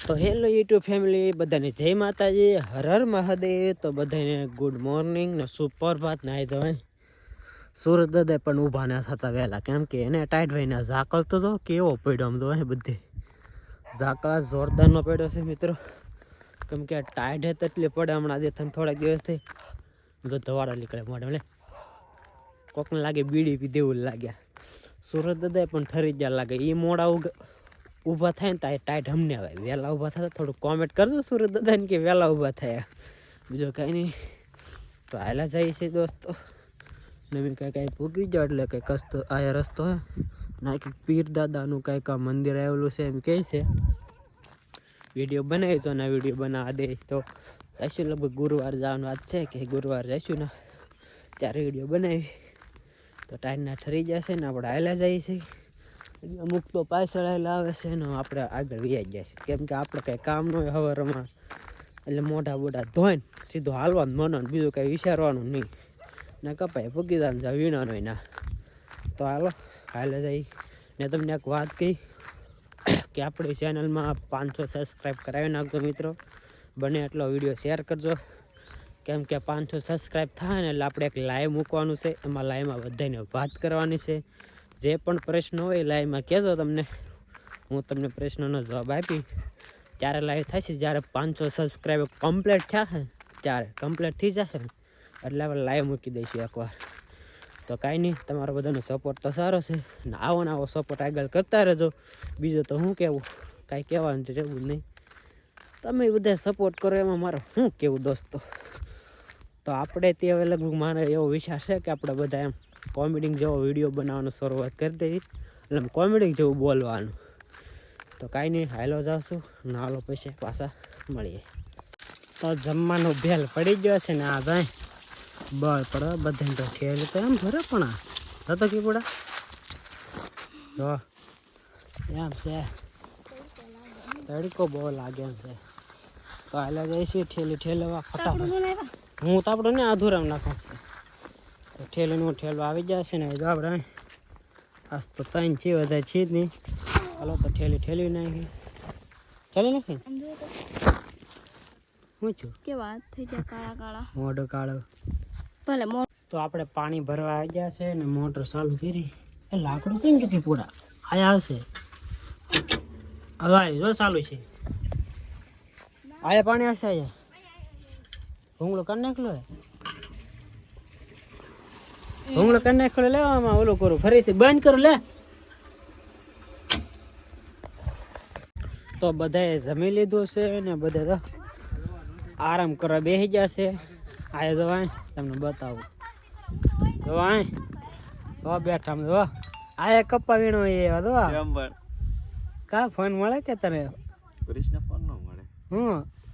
તો hello YouTube family, બધાને જય માતાજી, હર હર મહાદેવ. તો બધાને ગુડ મોર્નિંગ ને સુપ્રભાત. નાહી ધોઈ સુરત દાદા પણ ઊભા ના થતા વહેલા, કેમ કે એને ટાઈટ ભાઈને ઝાકળતો હતો કેવો પડ્યો. આમ તો બધે ઝાકળા જોરદારનો પડ્યો છે મિત્રો, કેમ કે ટાઈટ હે તેટલી પડે. હમણાં આજે થોડાક દિવસથી તો ધવાડા નીકળે મોઢે, એટલે કોકને લાગે બીડી પી દેવું લાગ્યા. સુરત દાદા પણ ઠરી ગયા લાગે. એ મોડા ઊભા થાય ને ત્યાં ટાઈટ અમને આવે. વહેલા ઊભા થતા થોડું કોમેન્ટ કરજો સુરત દાદાને કે વહેલા ઊભા થયા. બીજો કાંઈ નહીં. તો હાલા જાય છે દોસ્તો. નવી કાંઈ ભૂગી જાઓ એટલે કંઈક કસ્તો આ રસ્તો હે ના, કંઈક પીર દાદાનું કંઈક આ મંદિર આવેલું છે એમ કહે છે. વિડીયો બનાવી તો ના વિડીયો બનાવવા દે તો જઈશું. લગભગ ગુરુવાર જવાનું આજ છે કે ગુરુવાર જઈશું ને ત્યારે વિડીયો બનાવી તો ટાઈમના ઠરી જશે ને આપણે હાલા જઈએ છીએ. અમુક તો પાછળ આવે છે ને આપણે આગળ વ્યાજ જાય છે, કેમ કે આપણે કંઈ કામ ન હોય હવારમાં, એટલે મોઢા બોઢા ધોઈને સીધું હાલવાનું મનો, બીજું કંઈ વિચારવાનું નહીં. ને કપાય ભૂગી દાન જા વીણાનો હોય ના. તો હાલે જઈ ને તમને એક વાત કહી કે આપણી ચેનલમાં 500 સબસ્ક્રાઈબ કરાવી નાખજો મિત્રો. બને એટલો વિડીયો શેર કરજો, કેમ કે 500 સબસ્ક્રાઈબ થાય ને એટલે આપણે એક લાઈવ મૂકવાનું છે. એમાં લાઈવમાં બધાને વાત કરવાની છે. જે પણ પ્રશ્ન હોય લાઈવમાં કહેજો તમને, હું તમને પ્રશ્નનો જવાબ આપી. ત્યારે લાઈવ થશે જ્યારે 500 સબસ્ક્રાઈબર કમ્પ્લીટ થશે, ત્યારે કમ્પ્લીટ થઈ જશે ને એટલે આપણે લાઈવ મૂકી દઈશું એકવાર. તો કાંઈ નહીં, તમારો બધાનો સપોર્ટ તો સારો છે ને આવો ને આવો સપોર્ટ આગળ કરતા રહેજો. બીજું તો શું કહેવું, કાંઈ કહેવાનું છે રહેવું નહીં. તમે બધા સપોર્ટ કરો એમાં મારે શું કહેવું દોસ્તો. તો આપણે તે હવે લગભગ મારે એવો વિચાર છે કે આપણે બધા એમ કોમેડી જેવો વિડીયો બનાવવાનો શરૂઆત કરી દેવી, એટલે કોમેડી જેવું બોલવાનું. તો કાંઈ નહીં, હાલો જાવશું ને હાલો પછી પાછા મળીએ. તો જમવાનું ભેલ પડી ગયો છે ને આ જાય બળ પડે બધાને. તો ઠેલ તો એમ ભરે પણ આ તો કે પડા તો એમ છે, તડકો બહુ લાગે એમ છે. તો હાલે જાય છે ઠેલવા ફટાફટ. હું તો આપણે ને અધૂરામ નાખું છું. તો ઠેલીનું ઠેલવા આવી જાય છે ને જો આપણે આજ તો ત્રણ છે વધારે છે જ નહીં. હાલો તો ઠેલી નાખી. ઠેલી નાખી શું છું કે વાત થઈ જાય કાળા કાળા મોઢો કાળો. ભલે તો આપણે પાણી ભરવા આવી ગયા છે ને મોટર ચાલુ કરી. એ લાકડું કેમ કે પૂરા આયા આવશે. હવે જો ચાલુ છે આયા પાણી આવશે. આયા ભૂંગળો કરી નાખલો, ભૂંગળો કરી નાખલો. લેવામાં ઓલું કરું ફરીથી બંધ કરું લે. તો બધાએ જમી લીધું છે ને બધા તો આરામ કરવા બેસી ગયા છે. આ દવા તમને બતાવું દવા તો બેઠા દો આ કપ્પા વીણો એવા દવા કા ફોન મળે કે તને? કૃષ્ણ ફોન ન મળે.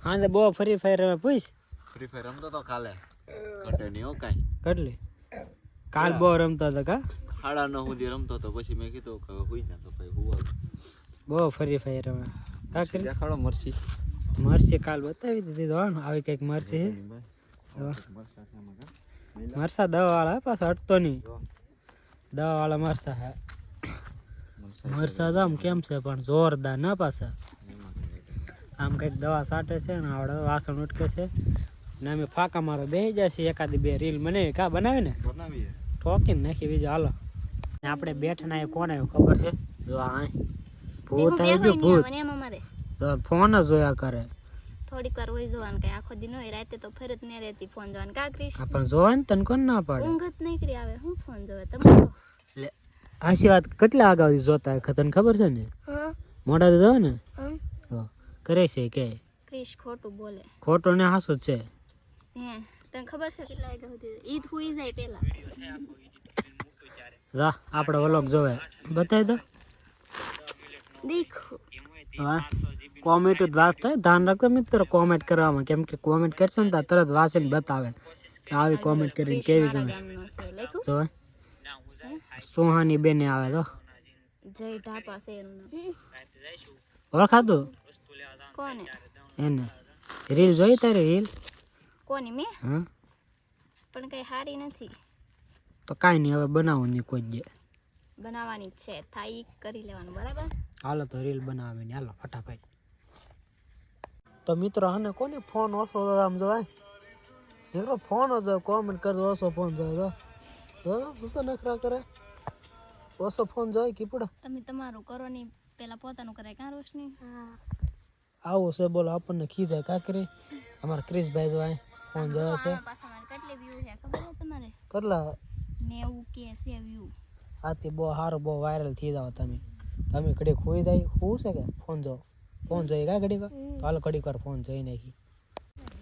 હા તો બહુ ફ્રી ફાયર રમે. પૂછ ફ્રી ફાયર રમતો તો કાલે ઘટે નહીં હો કાંઈ. કેટલી કાલ બહુ રમતો હતો કા? 9:30 સુધી રમતો હતો, પછી મેં કીધું કે હુઈ ના તો ભાઈ હુવા. બહુ ફ્રી ફાયર રમે કા કરી દેખાડો મરસી. મરસી કાલ બતાવી દીધી તો આવી કંઈક મરસી મરસા દવા વાળા પાછા હટતો નહીં. દવા વાળા મરસા હે મરસા તો આમ કેમ છે પણ જોરદાર ના પાછા. આમ કંઈક દવા છાંટે છે ને આવડે વાસણ ઉટકે છે ને અમે ફાંકા મારો બેસી જાય છે. એકાદી બે રીલ બનાવી કા બનાવે ને બનાવીએ ઠોકીને નાખી બીજું હાલો. આપણે બેઠા એ કોણ આવ્યું ખબર છે? જો આ ભૂત આવી ગયું ભૂત. તો ફોન જ જોયા કરે. થોડીક વાર હોય જોવાનું, કઈ આખો દી ન હોય. રાતે તો ફરજ નહીં રહેતી ફોન જોવાનું. કા ક્રિશ પણ જોવા ને તને કોણ ના પાડે? ઊંઘ જ નહીં કરી આવે. હું ફોન જોવે તમારો આશી વાત કેટલા આગળ જોતા તને ખબર છે ને? મોઢા તો જોવે ને કરે છે કે ક્રિશ ખોટું બોલે. ખોટું ને હાસું છે. હે તને ખબર છે કેટલા વાગ્યા સુધી ઈદ હુઈ જાય પેલા? રા આપણે વ્લોગ જોવે બતાવી દો. દેખો હા કોમેન્ટ વાસ થાય, ધ્યાન રાખજો મિત્રો કોમેન્ટ કરવામાં, કેમ કે કોમેન્ટ કરશે ને તો તરત વાસીને બતાવે કે આવી કોમેન્ટ કરીને કેવી ગમે. જો સોહાની બેને આવે તો જય ઢાપા છે એનું નામ. ઓળખાતું કોને? એને રીલ જોઈ તારી રીલ? કોની મેં? હા પણ કઈ સારી નથી. તો કાંઈ નહીં, હવે બનાવું નહીં કોઈ દે. બનાવવાની જ છે, થાય ઈ કરી લેવાનું બરાબર. હાલો તો રીલ બનાવવાની, હાલો ફટાફટ. તો મિત્રો આને કોને ફોન ઓછો આમ જોવાય મિત્રો, ફોન જ કોમેન્ટ કરજો ઓછો ફોન જોયો તો તો નખરા કરે ઓછો ફોન જોઈ કીપડા. તમે તમારું કરો ની પેલા પોતાનું કરાય કાં રોશની? આવું છે બોલો, આપણને ખીજાય કાકરી. અમારા ક્રિશભાઈ જોવાય ફોન જોવે છે. પાછા મારે કેટલી વ્યૂ છે ખબર છે તમારે? કેટલા? 90 કે છે વ્યૂ. આથી બહુ સારું, બહુ વાયરલ થઈ જાવ તમે. તમે ઘડી ખોઈ જાય શું છે કે ફોન જો ફોન જોઈ કા ઘડી હાલ ઘડીક વાર ફોન જોઈ નાખી.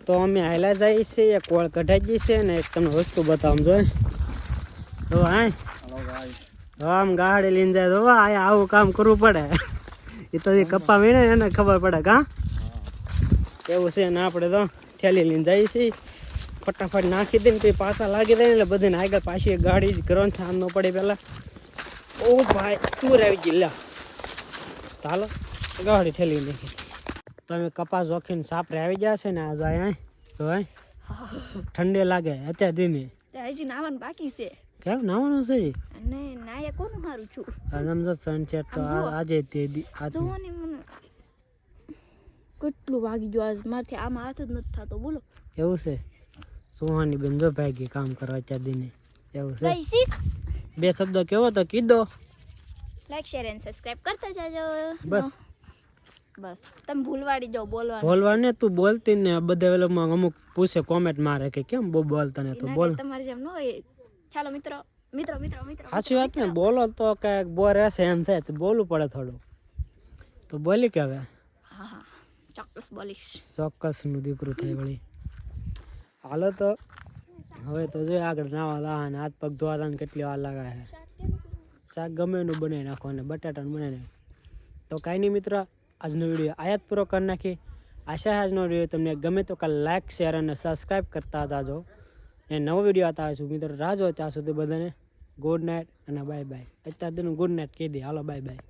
તો અમે હાલા જઈએ છીએ, એક કોળ કઢાઈ ગઈ છે ને એક તમને વસ્તુ બતાવમ જોઈએ. તો આમ ગાડી લઈને જાય તો આવું કામ કરવું પડે. એ તો જે કપ્પા વીણે એને ખબર પડે કા એવું છે ને. આપણે તો ઠેલી લઈને જઈએ છીએ, ફટાફટ નાખી દઈને પછી પાછા લાગી જાય એટલે બધાને આગળ પાછી એક ગાડી જ કરવાનું છે, આમ ન પડે પેલા. ઓ ભાઈ પૂર આવી ગઈ લ્યા, ચાલો ગાડી ઠેલી નાખી. તમે કપાસ જોખીને સાપરે આવી ગયા છે ને આ જો ઠંડે લાગે અત્યારે દિને. હજી નાવાનું બાકી છે. કેમ નાવાનું છે? અને નાયા કોનું હારું છું? સમજો સનસેટ તો આજે તે જોવો ને મને કેટલું વાગી ગયું આજ, મારથી આમાં હાથ જ નથી થતો બોલો. એવું છે? સુહાની બેન જો ભાગી કામ કરવા અત્યારે દિને એવું છે. બે શબ્દો કેવો તો કીધો. લાઈક શેર એન્ડ સબસ્ક્રાઇબ કરતા જાજો. બસ તમે ભૂલવાડી જાઓ બોલવાનું. બોલવા ને તું બોલતી ને બધા વેલોમાં અમુક પૂછે કોમેન્ટ મારે કે કેમ બહુ બોલતા ને તો બોલ. તમારે જેમ ન હોય. ચાલો મિત્રો મિત્રો મિત્રો મિત્રો સાચી વાત ને, બોલો તો કઈક બોર રહેશે એમ થાય તો બોલવું પડે થોડું. તો બોલી કે હવે? હા હા ચોક્કસ બોલીશ. ચોક્કસ નું દીકરું થાય વળી. હાલો તો હવે તો જો આગળ નાવા લા ને હાથ પગ ધોવા ને કેટલી વાર લાગે છે. શાક ગમે એનું બનાવી નાખો અને બટાટાનું બનાવી નાખો. તો કાંઈ નહીં મિત્ર, આજનો વિડીયો આયાત પૂરો કરી નાખી. આશા આજનો વિડીયો તમને ગમે તો કાલ લાઈક શેર અને સબસ્ક્રાઈબ કરતા જાજો. ને નવો વિડીયો આવતા હોય છું મિત્રો, રાહ જો ત્યાં સુધી બધાને ગુડ નાઇટ અને બાય બાય. અત્યાર દિનનું ગુડ નાઇટ કહી દે. હાલો બાય બાય.